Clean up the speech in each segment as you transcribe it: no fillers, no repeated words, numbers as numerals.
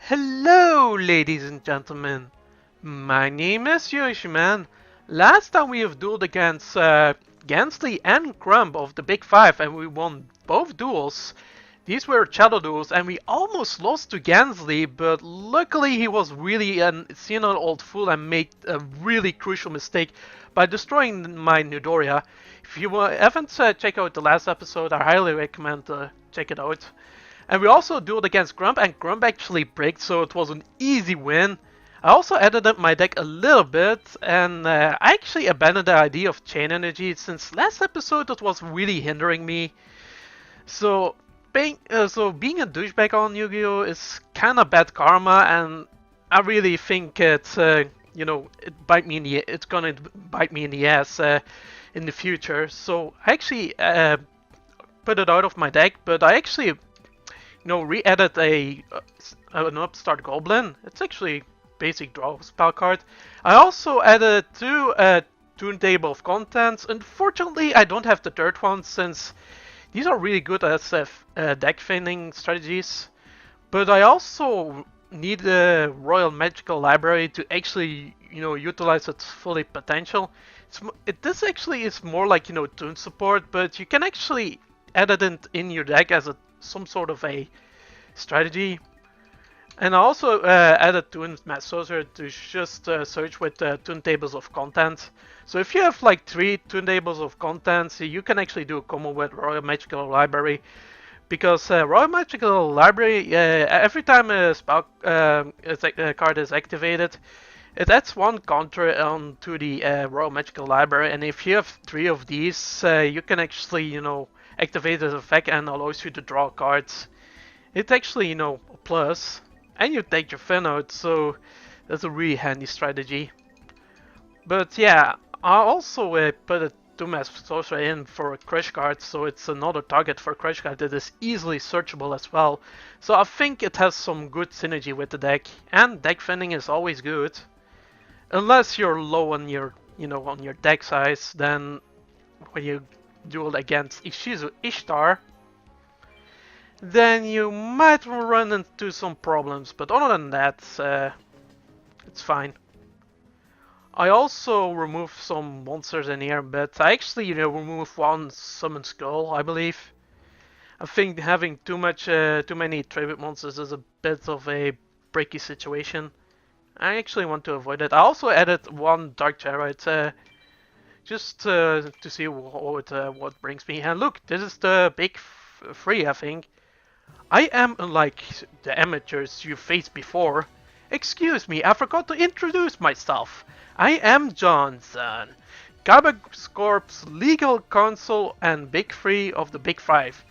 Hello, ladies and gentlemen. My name is Yoshiman. Last time we have dueled against Gansley and Crumb of the Big Five, and we won both duels. These were shadow duels, and we almost lost to Gansley, but luckily he was really an senile old fool and made a really crucial mistake by destroying my Nidoria. If you haven't checked out the last episode, I highly recommend check it out. And we also dueled against Grump, and Grump actually bricked, so it was an easy win. I also edited my deck a little bit, and I actually abandoned the idea of chain energy since last episode it was really hindering me. So being a douchebag on Yu-Gi-Oh is kind of bad karma, and I really think it's gonna bite me in the ass in the future. So I actually put it out of my deck, but I actually re-added an Upstart Goblin. It's actually basic draw spell card. I also added two Turntable of Contents. Unfortunately, I don't have the third one since these are really good as deck thinning strategies. But I also need the Royal Magical Library to actually utilize its fully potential. This actually is more like Toon support, but you can actually add it in your deck as some sort of a strategy. And I also added Toon Mass Sorcerer to just search with Toon Tables of Contents. So if you have like 3 Toon Tables of Contents, you can actually do a combo with Royal Magical Library. Because Royal Magical Library, every time a spell card is activated, it adds 1 counter onto the Royal Magical Library. And if you have 3 of these, you can actually, activate this effect and allows you to draw cards. It's actually, a plus. And you take your Finn out, so that's a really handy strategy. But yeah, I also put a 2-mass sorcerer in for a crush card, so it's another target for a crush card that is easily searchable as well. So I think it has some good synergy with the deck, and deck thinning is always good. Unless you're low on your, on your deck size, then when you duel against Ishizu Ishtar, then you might run into some problems, but other than that, it's fine. I also removed some monsters in here, but I actually removed 1 Summon Skull, I believe. I think having too many tribute monsters is a bit of a breaky situation. I actually want to avoid it. I also added 1 Dark Chariot, just to see what brings me. And look, this is the big 3, I think. I am unlike the amateurs you faced before. Excuse me, I forgot to introduce myself. I am Johnson, Corp's legal counsel and Big 3 of the Big 5.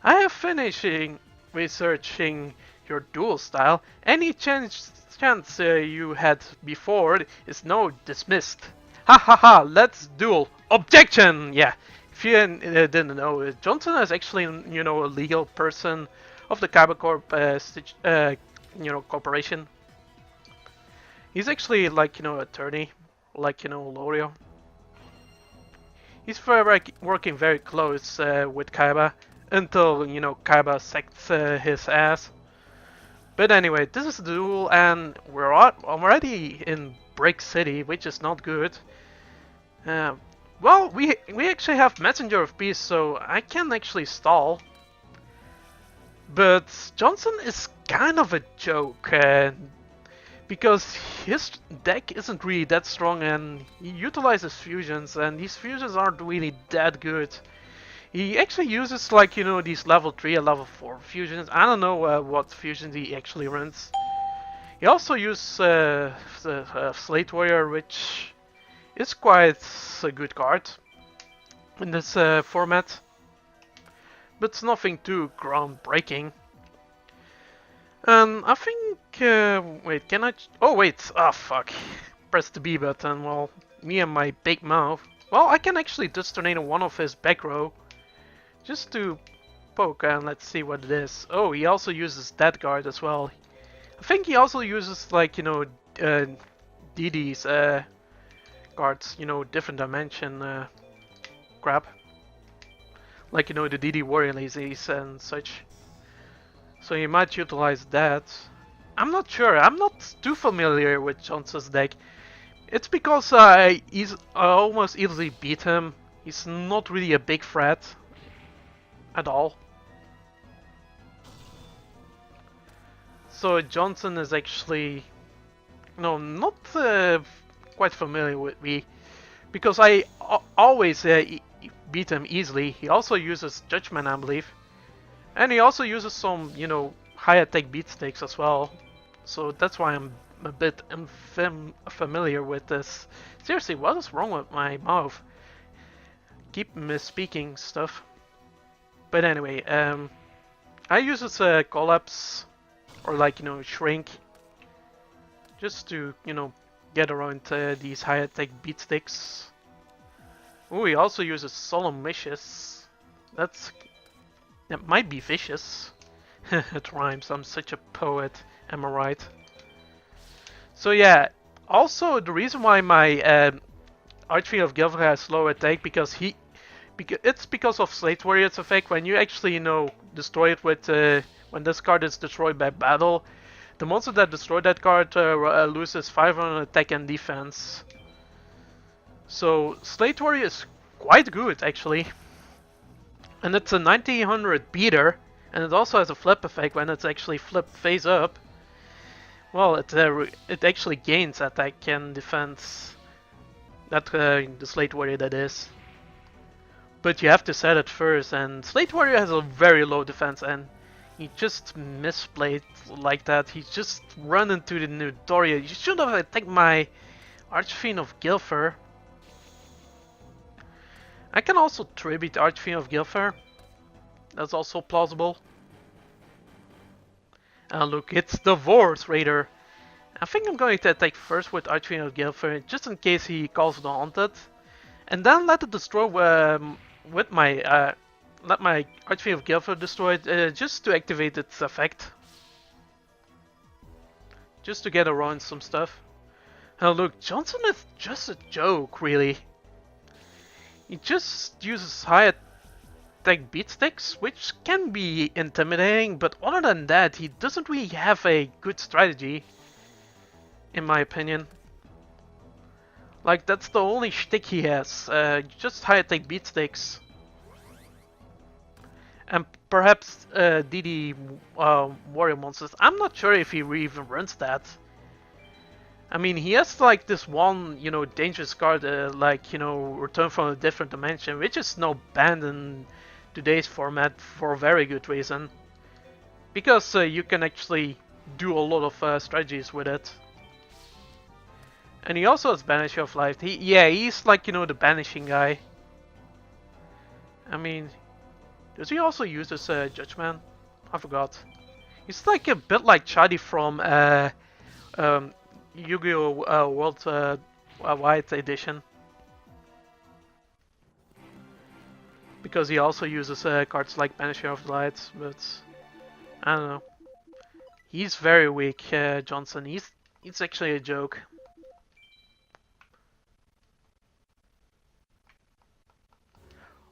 I have finished researching your duel style. Any chance you had before is now dismissed. Ha ha ha, let's duel. Objection! Yeah, if you didn't know, Johnson is actually, a legal person of the Corp, corporation. He's actually like, attorney, like, Lorio. He's working very close with Kaiba until, Kaiba sacked his ass. But anyway, this is the duel, and we're already in Break City, which is not good. Well, we actually have Messenger of Peace, so I can actually stall. But Johnson is kind of a joke, because his deck isn't really that strong, and he utilizes fusions, and these fusions aren't really that good. He actually uses like, these level 3 and level 4 fusions. I don't know what fusions he actually runs. He also uses the Slate Warrior, which is quite a good card in this format. But it's nothing too groundbreaking. I think, wait, can I? Oh wait, ah fuck. Press the B button, well, me and my big mouth. Well, I can actually just tornado one of his back row. Just to poke, and let's see what it is. Oh, he also uses that guard as well. I think he also uses like, DD's cards, different dimension crap. Like, the DD Warrior Lazies and such. So he might utilize that. I'm not sure. I'm not too familiar with Johnson's deck. It's because I almost easily beat him. He's not really a big threat at all. So Johnson is actually no, not quite familiar with me because I always beat him easily. He also uses Judgment, I believe, and he also uses some, high attack beat sticks as well. So that's why I'm a bit familiar with this. Seriously, what is wrong with my mouth? Keep misspeaking stuff. But anyway, I use this collapse or like shrink just to get around these high attack beat sticks. Oh, he also uses Solemn Wishes. That might be vicious. It rhymes. I'm such a poet. Am I right? So yeah. Also, the reason why my Archfiend of Gilfer has low attack it's because of Slate Warrior's effect. When you actually destroy it with when this card is destroyed by battle, the monster that destroyed that card loses 500 attack and defense. So Slate Warrior is quite good actually, and it's a 1900 beater, and it also has a flip effect when it's actually flipped face up. Well, it actually gains attack and defense. That the Slate Warrior that is. But you have to set it first, and Slate Warrior has a very low defense, and he just misplayed like that. He just run into the new Doria. You should have attacked my Archfiend of Gilfer. I can also tribute Archfiend of Gilfer. That's also plausible. And look, it's the Vor's Raider. I think I'm going to attack first with Archfiend of Gilfer, just in case he calls the Haunted. And then let it destroy with my let my Archfiend of Gilfer destroy it, just to activate its effect. Just to get around some stuff. Oh look, Johnson is just a joke, really. He just uses high attack beat sticks, which can be intimidating, but other than that, he doesn't really have a good strategy, in my opinion. Like, that's the only shtick he has, just high attack beat sticks. And perhaps DD warrior monsters. I'm not sure if he even runs that. I mean, he has like this one, dangerous card, Return from a Different Dimension, which is now banned in today's format for a very good reason. Because you can actually do a lot of strategies with it. And he also has Banishing of Life. He's like, the banishing guy. I mean, does he also use this Judgment? I forgot. He's like a bit like Chadi from Yu-Gi-Oh! World Wide Edition. Because he also uses cards like Banisher of Light, but I don't know. He's very weak, Johnson. He's actually a joke.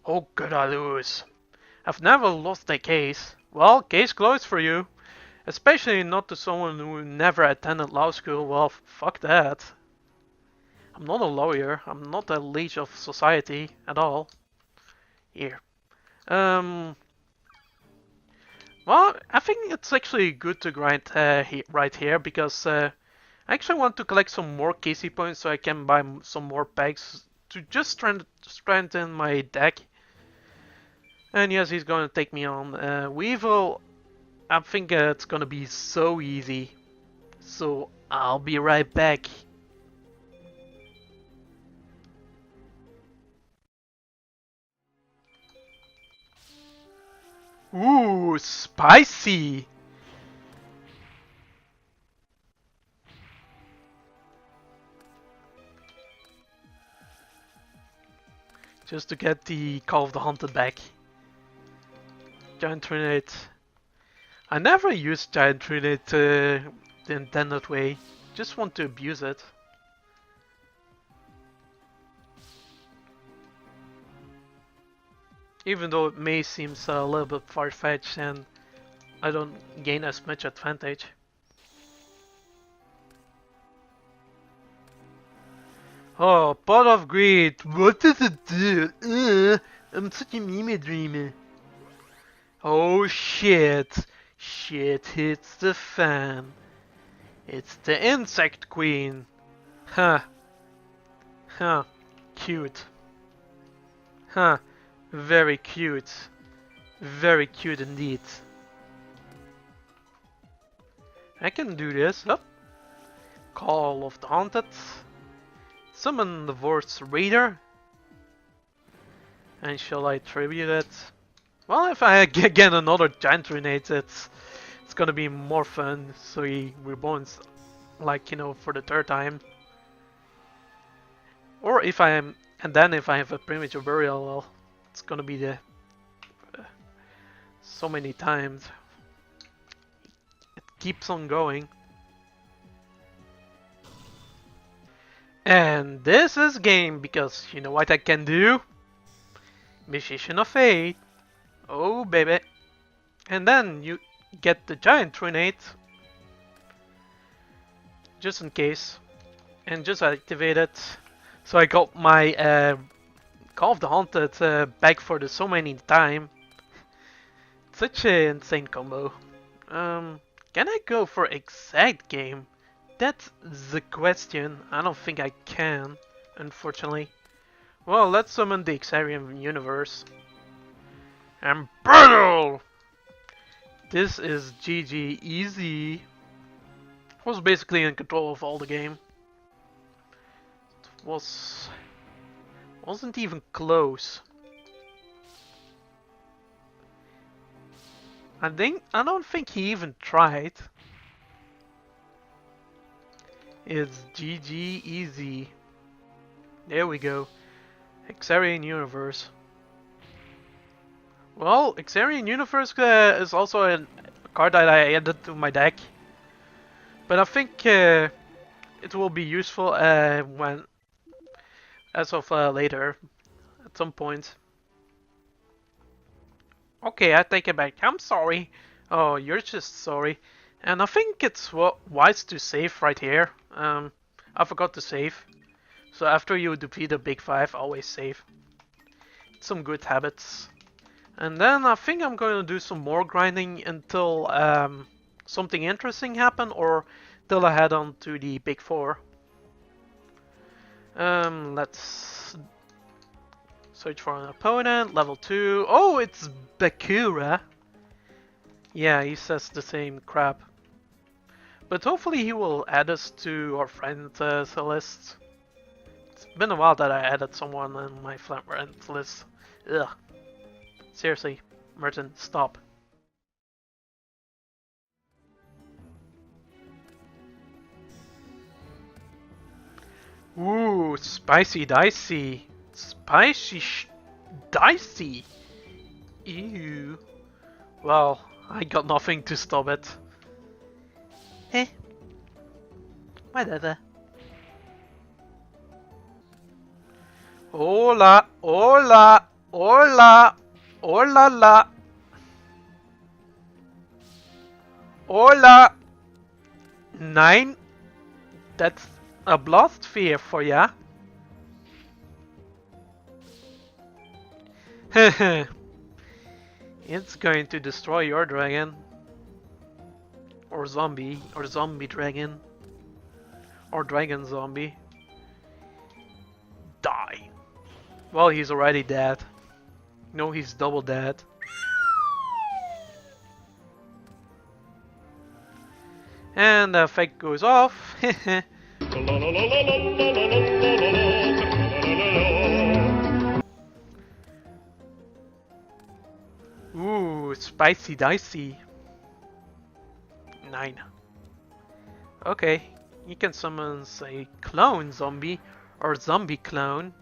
Oh, could I lose? I've never lost a case. Well, case closed for you. Especially not to someone who never attended law school. Well, fuck that. I'm not a lawyer. I'm not a leech of society at all. Here. Well, I think it's actually good to grind right here because I actually want to collect some more KC points so I can buy some more packs to just strengthen my deck. And yes, he's going to take me on. Weevil, I think it's going to be so easy. So I'll be right back. Ooh, spicy! Just to get the Call of the Hunted back. Giant Trinate. I never used Giant Trinate the intended way. Just want to abuse it. Even though it may seem a little bit far-fetched and I don't gain as much advantage. Oh, pot of greed. What does it do? I'm such a meme dreamer. Oh shit. Shit hits the fan. It's the insect queen. Huh. Huh. Cute. Huh. Very cute. Very cute indeed. I can do this. Oh. Call of the Haunted. Summon the Vor's Raider. And shall I tribute it? Well, if I get another giant grenade, it's gonna be more fun. So he respawns, like, you know, for the third time. Or if I am, and then if I have a premature burial, well, it's gonna be the so many times. It keeps on going. And this is game because you know what I can do? Musician of Fate. Oh baby. And then you get the giant grenade. Just in case. And just activate it. So I got my Call of the Haunted back for the so many time. Such an insane combo. Can I go for exact game? That's the question. I don't think I can, unfortunately. Well, let's summon the Xarian universe. And battle! This is GG easy. I was basically in control of all the game. It wasn't even close. I don't think he even tried. It's GG easy. There we go. Xarian Universe. Well, Xarian Universe is also a card that I added to my deck. But I think it will be useful as of later, at some point. Okay, I take it back. I'm sorry. Oh, you're just sorry. And I think it's wise to save right here. I forgot to save. So after you defeat a big 5, always save. Some good habits. And then I think I'm going to do some more grinding until something interesting happen or till I head on to the big 4. Let's search for an opponent, level 2. Oh, it's Bakura. Yeah, he says the same crap. But hopefully he will add us to our friend list. It's been a while that I added someone on my friend list. Ugh. Seriously, Merton, stop. Ooh, spicy dicey. Spicy dicey. Ew. Well, I got nothing to stop it. Eh. Whatever. Hola, hola, hola, hola la. Hola. 9. That's a blast sphere for ya. It's going to destroy your dragon. Or zombie dragon. Or dragon zombie. Die. Well, he's already dead. No, he's double dead. And the effect goes off. Ooh, spicy dicey. 9. Okay, you can summon a clone zombie or zombie clone.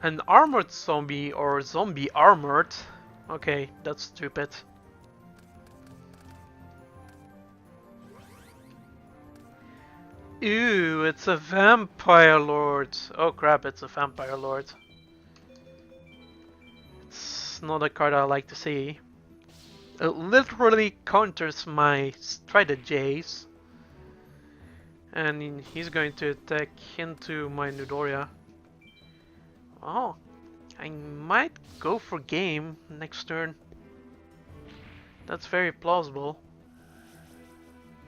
An armored zombie or zombie armored. Okay, that's stupid. Ew, it's a vampire lord. Oh crap, it's a vampire lord. It's not a card I like to see. It literally counters my strategies. And he's going to attack into my Nudoria. Oh, I might go for game next turn. That's very plausible.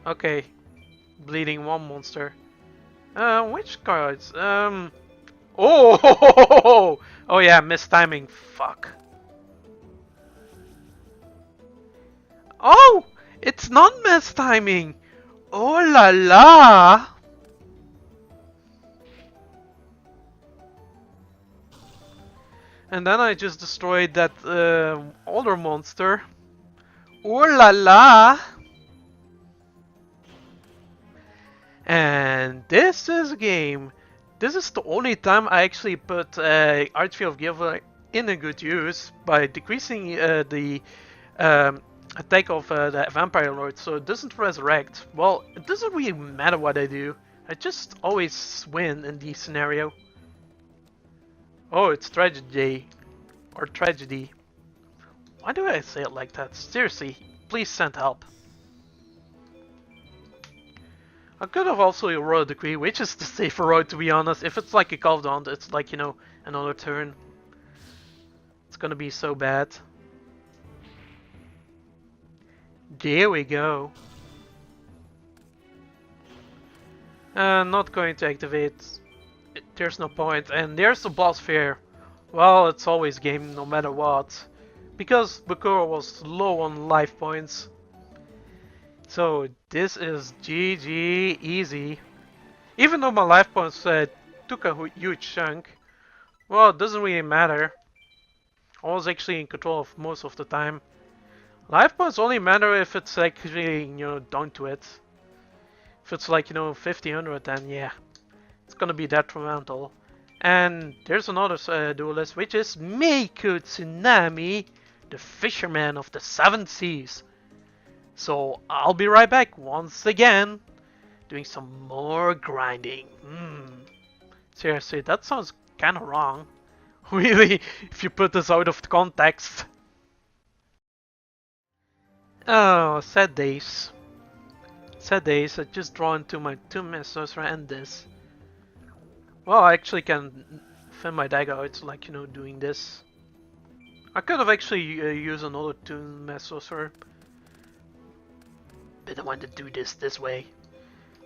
Okay, bleeding one monster. Which cards? Oh! Oh yeah, missed timing. Fuck. Oh! It's not missed timing! Oh la la! And then I just destroyed that older monster. Oh la la! And this is a game. This is the only time I actually put Archfield of Giver in a good use by decreasing the attack of the Vampire Lord so it doesn't resurrect. Well, it doesn't really matter what I do. I just always win in this scenario. Oh, it's tragedy. Or tragedy. Why do I say it like that? Seriously, please send help. I could have also rolled a decree, which is the safer road to be honest. If it's like a cooldown, it's like, you know, another turn. It's gonna be so bad. There we go. Not going to activate. There's no point. And there's the boss fair. Well, it's always game no matter what. Because Bakura was low on life points. So this is GG easy. Even though my life points took a huge chunk. Well, it doesn't really matter. I was actually in control of most of the time. Life points only matter if it's actually, you know, down to it. If it's like, you know, 1500, then yeah, it's gonna be detrimental. And there's another duelist, which is Meiko Tsunami, the fisherman of the seven seas. So I'll be right back once again, doing some more grinding. Seriously, that sounds kinda wrong. Really, if you put this out of context. Oh, sad days. Sad days, I just draw into my two Messos and this. Well, I actually can fin my dagger out, like, you know, doing this. I could have actually used another two Messos, but I want to do this way.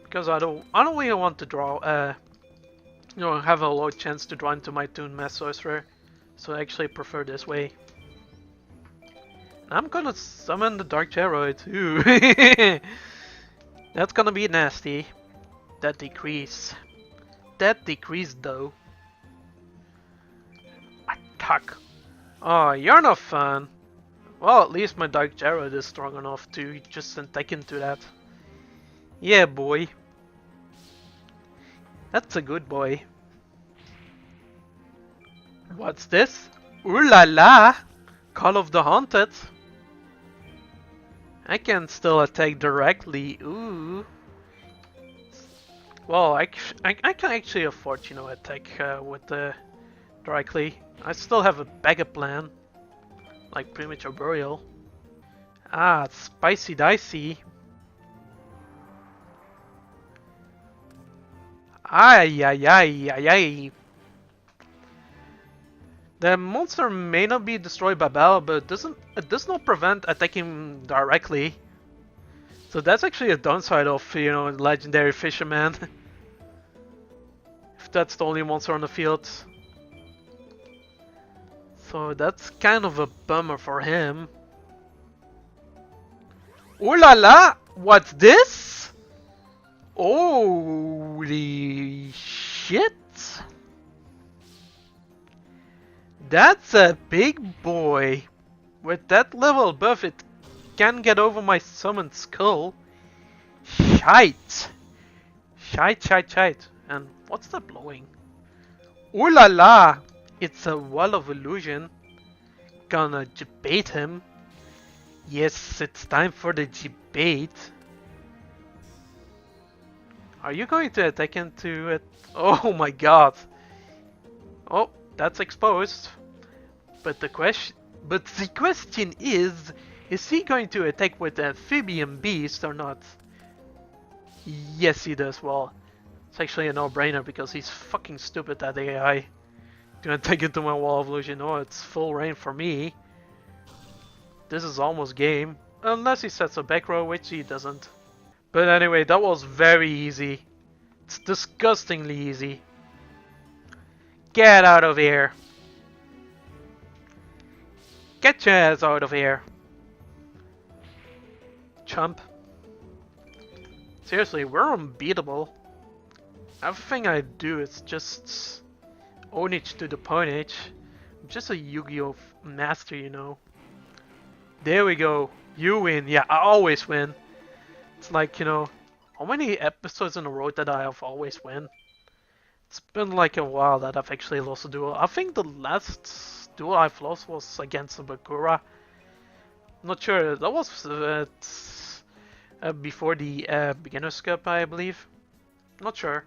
Because I don't really want to draw, you know, have a low chance to draw into my Toon Mass Sorcerer, so I actually prefer this way. I'm gonna summon the Dark Geroid too. That's gonna be nasty. That decrease. That decrease though. Attack. Oh, you're not fun. Well, at least my Dark Geroid is strong enough to just attack into that. Yeah, boy. That's a good boy. What's this? Ooh la la! Call of the Haunted. I can still attack directly. Ooh. Well, I can actually afford, you know, attack with directly. I still have a backup plan, like Premature Burial. Ah, it's spicy dicey. Ay ay ay ay ay. The monster may not be destroyed by battle, but it does not prevent attacking directly. So that's actually a downside of, you know, Legendary Fisherman. If that's the only monster on the field. So that's kind of a bummer for him. Ooh la la! What's this? Holy shit! That's a big boy. With that level buff, it can get over my summoned skull. Shite! Shite, shite, shite. And what's that blowing? Ooh la la! It's a wall of illusion. Gonna debate him. Yes, it's time for the debate. Are you going to attack into it? Oh my god. Oh, that's exposed. But the question is he going to attack with the amphibian beast or not? Yes, he does. Well, it's actually a no-brainer because he's fucking stupid, that AI. Gonna take it to my wall of illusion. Oh, it's full rain for me. This is almost game. Unless he sets a back row, which he doesn't. But anyway, that was very easy. It's disgustingly easy. Get out of here. Get your ass out of here. Chump. Seriously, we're unbeatable. Everything I do is just ownage to the ponage. I'm just a Yu-Gi-Oh! Master, you know. There we go. You win. Yeah, I always win. It's like, you know, how many episodes in a row that I have always win? It's been like a while that I've actually lost a duel. I think the last duel I've lost was against a Bakura. Not sure. That was before the Beginner's Cup, I believe. Not sure.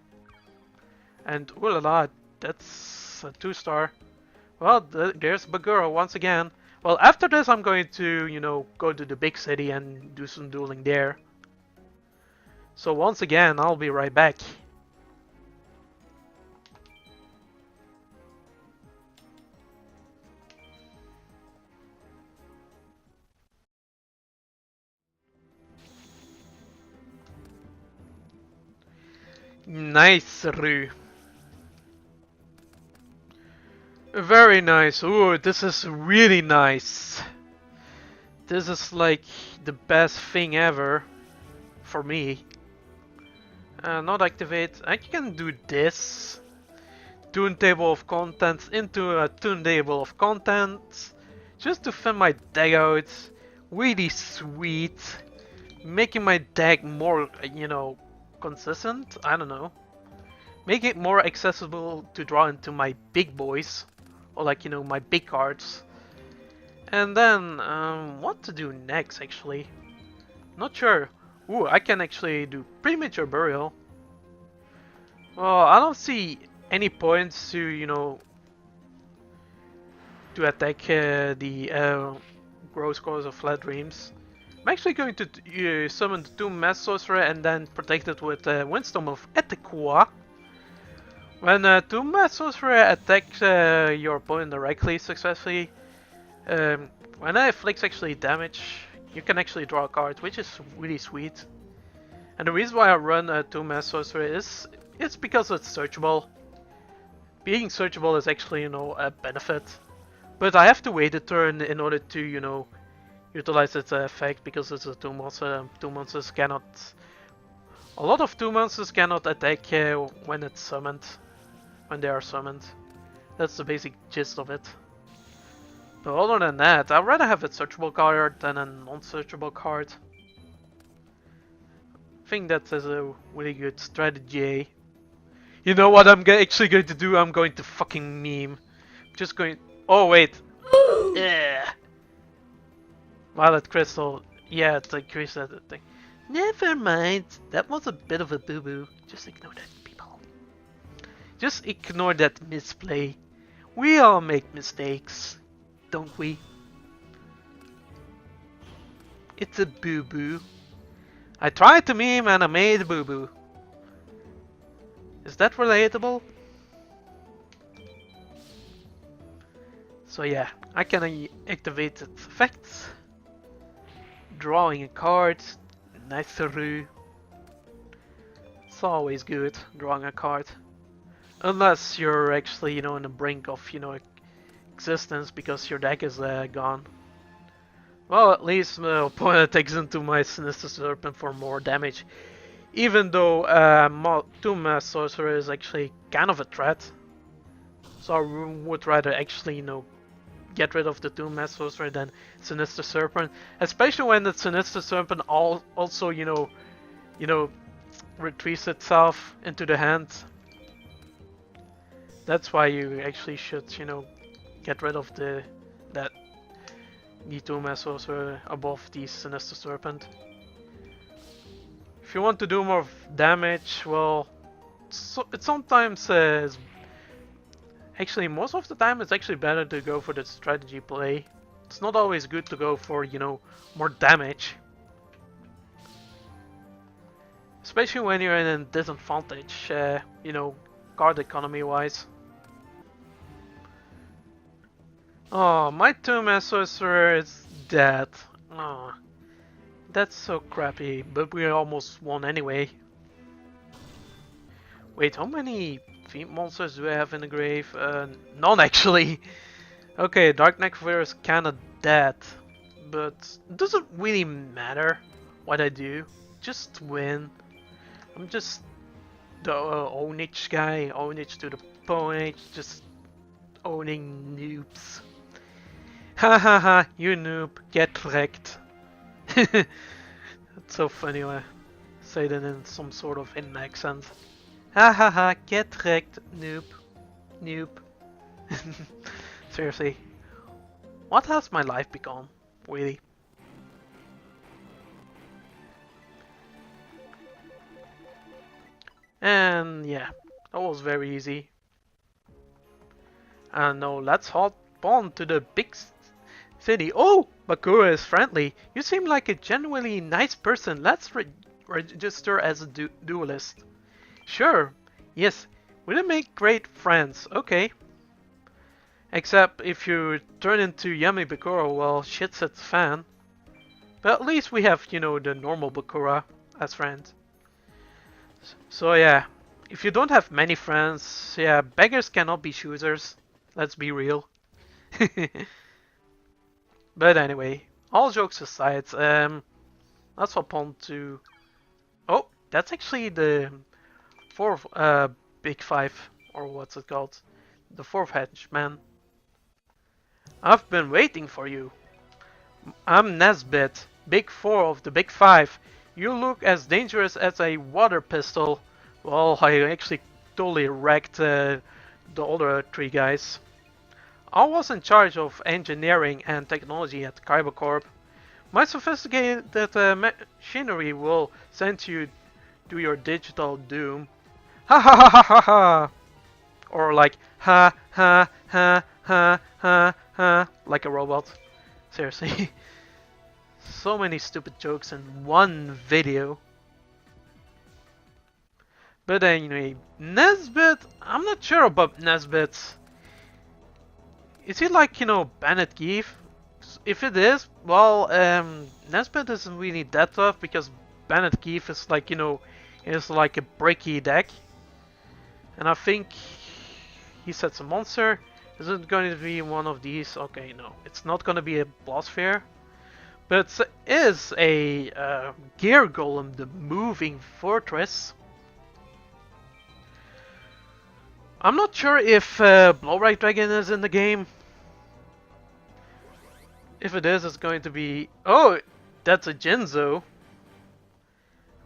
And ooh la la, that's a 2-star. Well, there's Bagura once again. Well, after this, I'm going to, you know, go to the big city and do some dueling there. So once again, I'll be right back. Nice, Rue. Very nice. Ooh, this is really nice. This is like the best thing ever for me. Not activate. I can do this. Tune table of contents into a tune table of contents. Just to thin my deck out. Really sweet. Making my deck more, you know, consistent. I don't know. Make it more accessible to draw into my big boys. Or like, you know, my big cards. And then, what to do next actually? Not sure. Ooh, I can actually do premature burial. Well, I don't see any points to, you know, to attack the gross cause of flat dreams. I'm actually going to summon the two Mass Sorcerer and then protect it with Windstorm of Etequa. When two Mass Sorcerer attack your opponent directly successfully, when it inflicts actually damage, you can actually draw a card, which is really sweet. And the reason why I run two Mass Sorcerer is it's because it's searchable. Being searchable is actually, you know, a benefit. But I have to wait a turn in order to, you know, utilize its effect because it's a 2-monster. 2-monsters cannot... A lot of 2-monsters cannot attack when it's summoned. When they are summoned. That's the basic gist of it. But other than that, I'd rather have a searchable card than a non-searchable card. I think that is a really good strategy. You know what I'm actually going to do? I'm going to fucking meme. Just going... Oh, wait. Yeah. Violet Crystal. Yeah, it's like Chris said that thing. Never mind. That was a bit of a boo-boo. Just ignore that, people. Just ignore that misplay. We all make mistakes, don't we? It's a boo-boo. I tried to meme and I made a boo-boo. Is that relatable? So yeah, I can activate its effects. Drawing a card, nice through. It's always good, drawing a card. Unless you're actually, you know, on the brink of, you know, existence because your deck is gone. Well, at least my opponent takes into my Sinister Serpent for more damage. Even though two Mass Sorcerer is actually kind of a threat. So I would rather actually, you know, get rid of the two Mass Sorcerer than Sinister Serpent. Especially when the Sinister Serpent also, you know, retreats itself into the hand. That's why you actually should, you know, get rid of the two Mass Sorcerer above the Sinister Serpent. If you want to do more damage, well, it sometimes actually most of the time it's actually better to go for the strategy play. It's not always good to go for, you know, more damage. Especially when you're in a disadvantage, you know, card economy wise. Oh, my two-man sorcerer is dead. Oh, that's so crappy, but we almost won anyway. Wait, how many fiend monsters do I have in the grave? None actually. Okay, Dark Necrophore is kinda dead, but it doesn't really matter what I do. Just win. I'm just the ownage guy, ownage to the ponage, just owning noobs. Ha ha ha, you noob, get wrecked. It's so funny when I say that in some sort of hidden accent. Ha ha ha, get wrecked, noob. Noob. Seriously. What has my life become? Really? And yeah, that was very easy. And now let's hop on to the big city. Oh, Bakura is friendly. You seem like a genuinely nice person. Let's register as a duelist. Sure. Yes, we'll make great friends. Okay. Except if you turn into Yummy Bakura, well, shit's a fan. But at least we have, you know, the normal Bakura as friends. So yeah, if you don't have many friends, yeah, beggars cannot be choosers. Let's be real. But anyway, all jokes aside, let's hop on to... Oh, that's actually the fourth big five, or what's it called? The fourth henchman. I've been waiting for you. I'm Nezbitt, big four of the big five. You look as dangerous as a water pistol. Well, I actually totally wrecked the other three guys. I was in charge of engineering and technology at Kybercorp. My sophisticated machinery will send you to your digital doom. Ha ha ha ha ha ha! Or like ha ha ha ha ha ha, like a robot. Seriously. So many stupid jokes in one video. But anyway, Nezbitt, I'm not sure about Nezbitt. Is he like, you know, Bennett Keith? If it is, well, Nezbitt isn't really that tough because Bennett Keith is like, you know, is like a bricky deck. And I think he sets a monster. Is it going to be one of these? Okay, no, it's not going to be a Blosphere. But it is a Gear Golem, the moving fortress. I'm not sure if Blowright Dragon is in the game. If it is, it's going to be... Oh, that's a Jinzo.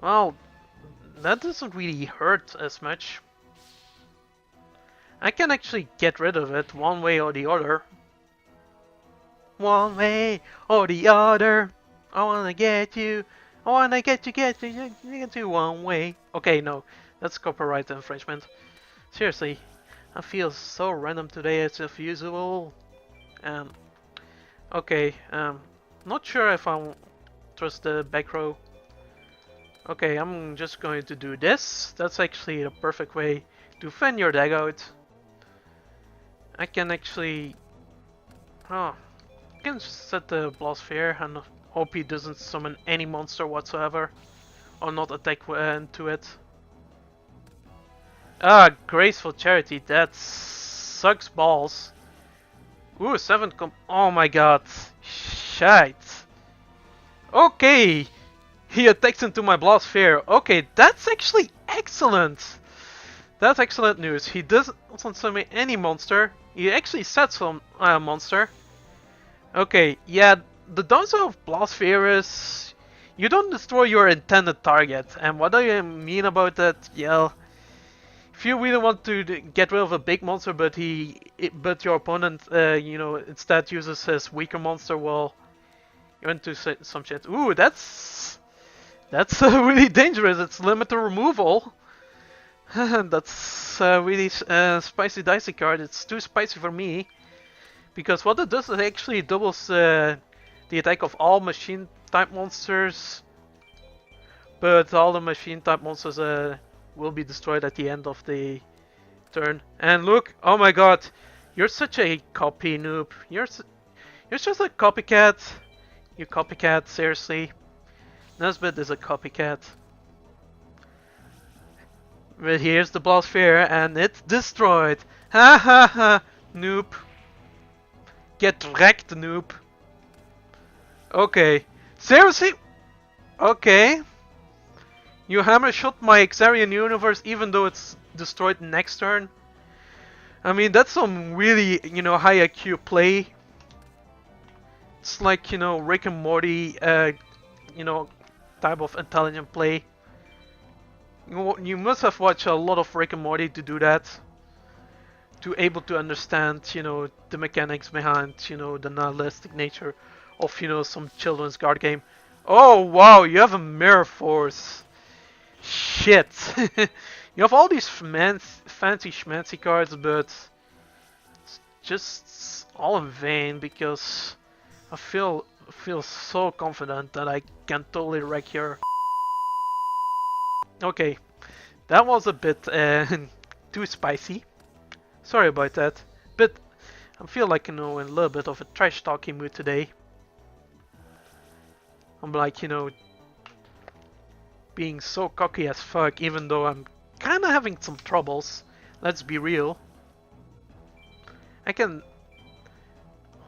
Well, that doesn't really hurt as much. I can actually get rid of it one way or the other. One way or the other. I wanna get you. I wanna get you one way. Okay, no, that's copyright infringement. Seriously, I feel so random today as if usual. Okay, not sure if I trust the back row. Okay, I'm just going to do this. That's actually the perfect way to fan your deck out. I can actually... Oh, I can set the Blosphere and hope he doesn't summon any monster whatsoever. Or not attack into it. Ah, Graceful Charity, that sucks balls. Ooh, 7 oh my god. Shite. Okay, he attacks into my Blosphere. Okay, that's actually excellent. That's excellent news. He doesn't summon any monster. He actually sets some monster. Okay, yeah, the downside of Blosphere is you don't destroy your intended target. And what do I mean about that? Yeah, if you really want to get rid of a big monster, but your opponent, you know, instead uses his weaker monster, well, you're into some shit. Ooh, that's really dangerous. It's limited removal. That's really spicy dicey card. It's too spicy for me. Because what it does is it actually doubles the attack of all machine type monsters But all the machine type monsters will be destroyed at the end of the turn. And look, oh my god, you're such a copy noob. You're just a copycat. You copycat, seriously. Nezbitt is a copycat. But here's the Blosphere and it's destroyed. Ha ha ha, noob. Get wrecked, noob. Okay. Seriously? Okay. You hammer shot my Xarian universe even though it's destroyed next turn. I mean, that's some really, high IQ play. It's like, Rick and Morty, type of intelligent play. You must have watched a lot of Rick and Morty to do that. To able to understand, the mechanics behind, the nihilistic nature of, some children's card game. Oh, wow, you have a Mirror Force. Shit. You have all these fancy schmancy cards, but it's just all in vain because I feel so confident that I can totally wreck your. Okay, that was a bit too spicy. Sorry about that, but I feel like in a little bit of a trash talking mood today. I'm like being so cocky as fuck, even though I'm kind of having some troubles. Let's be real.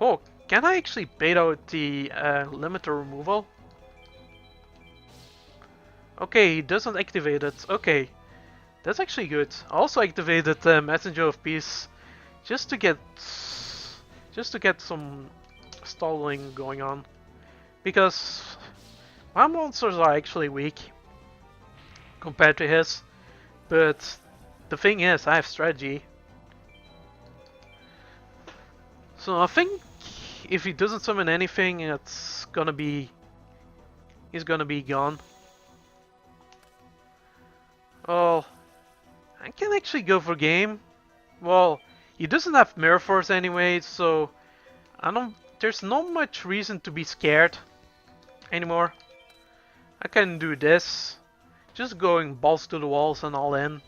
Oh, can I actually bait out the limiter removal? Okay, he doesn't activate it. Okay, that's actually good. I also activated Messenger of Peace just to get some stalling going on, because my monsters are actually weak compared to his. But the thing is, I have strategy. So I think if he doesn't summon anything, he's gonna be gone. Oh, I can actually go for game. Well, he doesn't have Mirror Force anyway, so there's not much reason to be scared anymore. I can do this, just going balls to the walls and all in.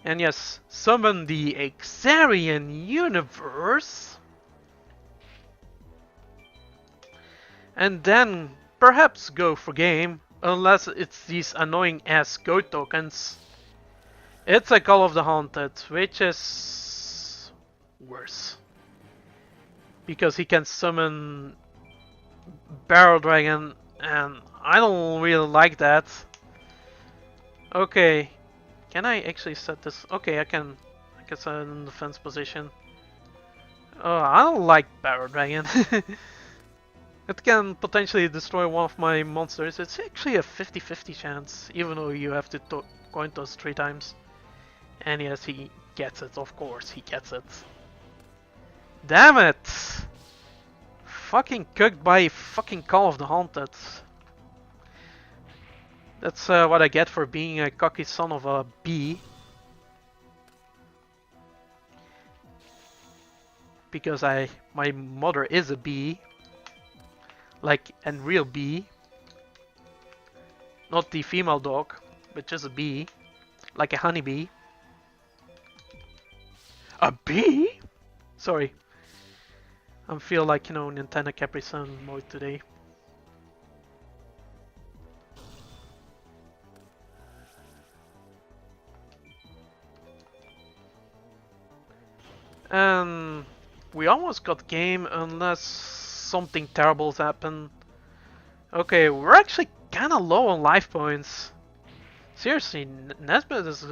And yes, summon the Xarian universe. And then perhaps go for game, unless it's these annoying ass goat tokens. It's a Call of the Haunted, which is worse. Because he can summon Barrel Dragon, and I don't really like that. Okay, can I actually set this? Okay, I can set it in defense position. Oh, I don't like Barrel Dragon. It can potentially destroy one of my monsters. It's actually a 50-50 chance, even though you have to coin toss 3 times. And yes, he gets it, of course, he gets it. Damn it! Fucking cooked by fucking Call of the Haunted. That's what I get for being a cocky son of a bee. Because my mother is a bee. Like a real bee. Not the female dog, but just a bee. Like a honeybee. A bee? Sorry. I feel like, Nintendo Capri Sun mode today. And we almost got game unless something terrible's happened. Okay, we're actually kinda low on life points. Seriously, Nezbitt is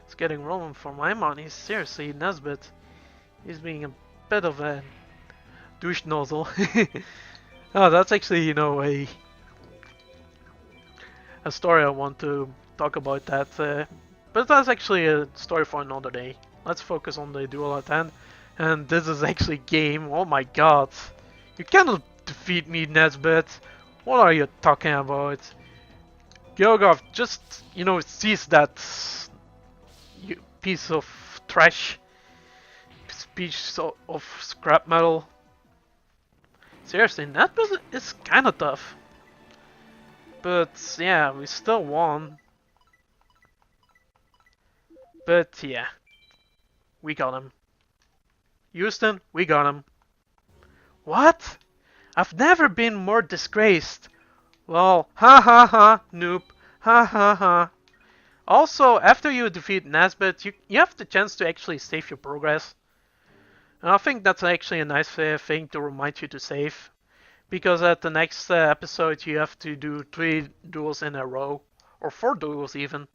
it's getting rolling for my money. Seriously, Nezbitt. He's being a bit of a douche nozzle. Oh, that's actually, a story I want to talk about that. But that's actually a story for another day. Let's focus on the duel at hand. And this is actually game. Oh my god. You cannot defeat me, Nezbitt. What are you talking about? Georgov just, sees that piece of trash. Piece of scrap metal. Seriously, Nezbitt is kinda tough. But yeah, we still won. But yeah, we got him. Houston, we got him. What? I've never been more disgraced. Well, ha ha ha, noob. Ha ha ha. Also, after you defeat Nezbitt, you have the chance to actually save your progress. And I think that's actually a nice thing to remind you to save. Because at the next episode you have to do 3 duels in a row. Or 4 duels even.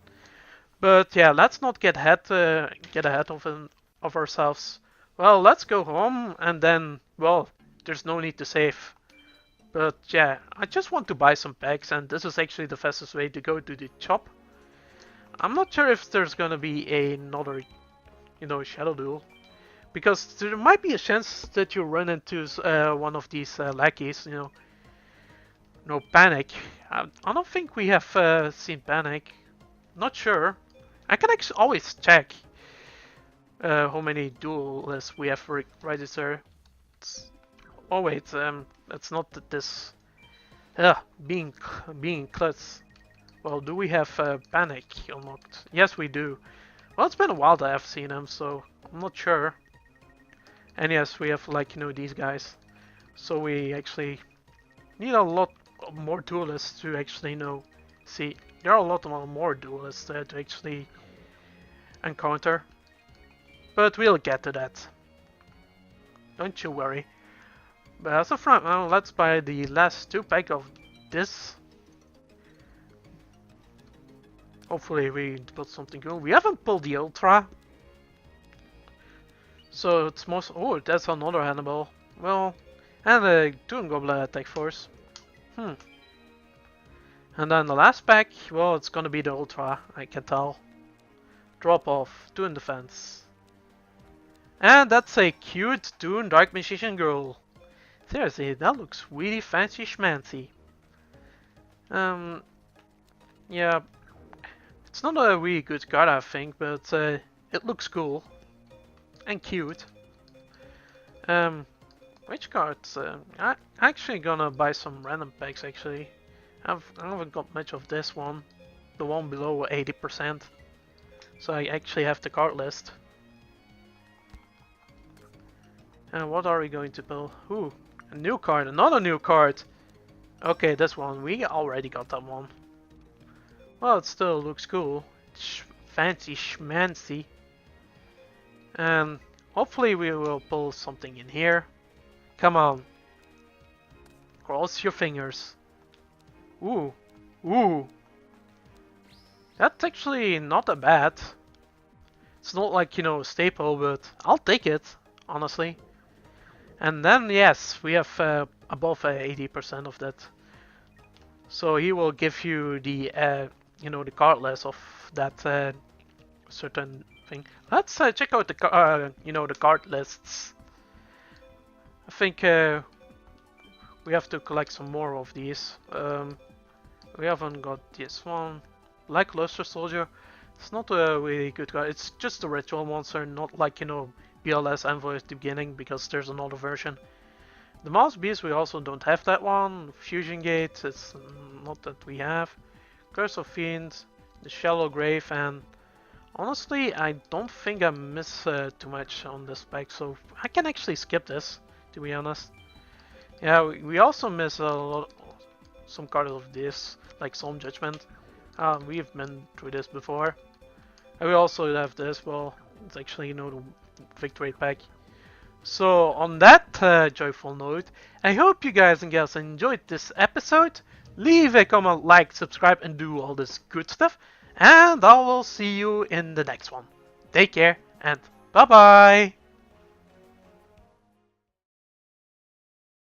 But yeah, let's not get ahead of ourselves. Well, let's go home and then, well, there's no need to save. But yeah, I just want to buy some packs and this is actually the fastest way to go to the shop. I'm not sure if there's gonna be another, shadow duel. Because there might be a chance that you run into one of these lackeys, No Panic. I don't think we have seen Panic. Not sure. I can actually always check how many duelists we have registered. Oh wait, it's not that this. Being klutz. Well, do we have Panic unlocked? Yes, we do. Well, it's been a while that I've seen him, so I'm not sure. And yes, we have these guys. So we actually need a lot more duelists to actually see. There are a lot more duelists to actually encounter. But we'll get to that. Don't you worry. But as of right now, let's buy the last 2 pack of this. Hopefully we put something good. We haven't pulled the Ultra. So it's most... Oh, that's another Hannibal. Well, and a Toon Goblin attack force. And then the last pack, well, it's gonna be the Ultra, I can tell. Drop off, Toon Defense. And that's a cute Toon Dark Magician Girl. Seriously, that looks really fancy schmancy. Yeah, it's not a really good card, I think, but it looks cool and cute. Which cards? I'm actually gonna buy some random packs. Actually, I haven't got much of this one, the one below 80%. So I actually have the card list. And what are we going to pull? Ooh, a new card, another new card. Okay, this one, we already got that one. Well, it still looks cool. It's fancy schmancy. And hopefully we will pull something in here. Come on. Cross your fingers. Ooh. Ooh. That's actually not that bad. It's not like, staple, but I'll take it, honestly. And then, yes, we have above 80% of that. So he will give you the, the card list of that certain thing. Let's check out the, the card lists. I think we have to collect some more of these. We haven't got this one. Lackluster Soldier. It's not a really good card. It's just a ritual monster, not like, BLS Envoy at the beginning, because there's another version. The Mouse Beast, we also don't have that one. Fusion Gate, it's not that we have. Curse of Fiends, the Shallow Grave, and honestly, I don't think I miss too much on this pack, so I can actually skip this, to be honest. Yeah, we also miss some cards of this, like Solemn Judgment. We've been through this before. And we also have this, well, it's actually, the Victory pack. So, on that joyful note, I hope you guys and gals enjoyed this episode. Leave a comment, like, subscribe, and do all this good stuff. And I will see you in the next one. Take care, and bye-bye!